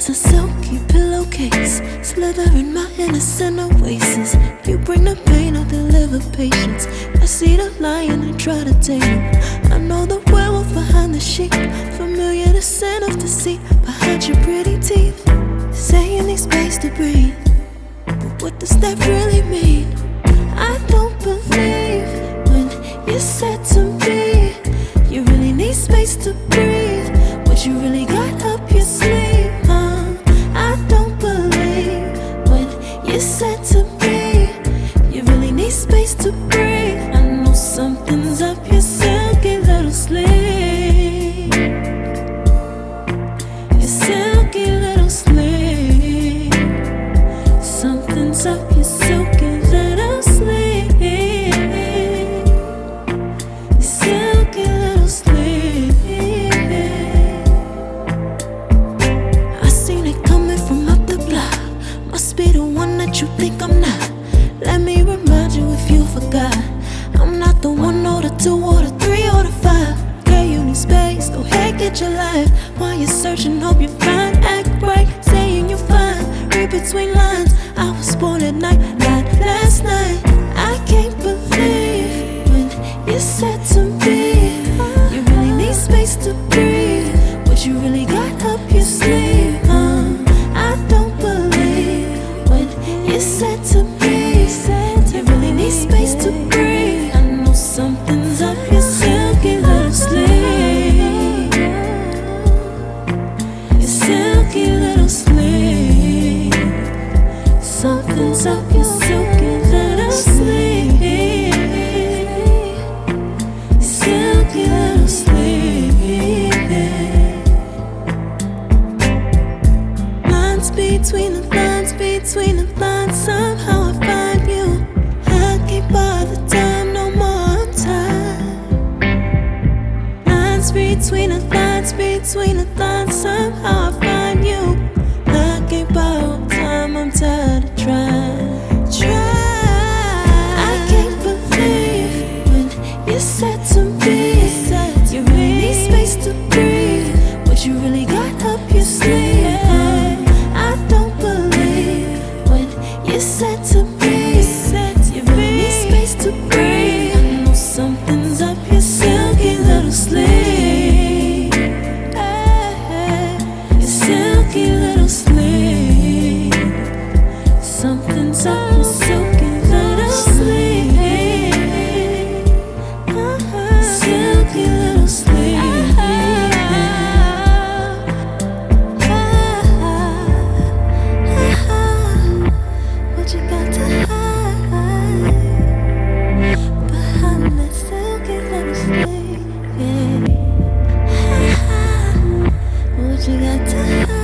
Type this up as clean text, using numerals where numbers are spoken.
a silky pillowcase, slither in my innocent oasis. You bring the pain, I'll deliver patience. I see the lion and try to tame him. I know the werewolf behind the sheep, familiar the scent of deceit behind your pretty teeth. Say you need space to breathe, but what does that really mean? I don't believe when you said to me you really need space to breathe. What you really got up your sleeve, I don't believe when you said to me you really need space to breathe. I know something's up your silky little sleeve, your silky little sleeve. Something's up your silky little sleeve, your silky little sleeve. I seen it coming from up the block. Must be the one that you think I'm not. Let me remind you if you forgot, I'm not the 1 or the 2 or the 3 or the 5. Girl, you need space, go ahead, get your life. While you're searching, hope you find. Act right, saying you're fine. Read between lines, I was born at night, not last night. I can't believe when you said to me you really need space to breathe. What you really got up your sleeve, I don't believe when you said to me you really need space to breathe. I know something's up your silky little sleeve, your silky little sleeve. Something's up your silky little sleeve, silky little sleeve. Lines between the lines, between the lines, somehow I find you. I can't bother time no more time. Lines between the lines, between the lines, somehow I find you. I can't borrow time, I'm tired of trying. I can't believe when you said to me you really need space to breathe. What you really got up your sleeve, I don't believe when you said to me you really need space to breathe. I know something's up your silky little sleeve, your silky little sleeve. Something's up your silky little sleeve, silky little sleeve. What you got to hide behind that silky little sleeve? What you got to hide?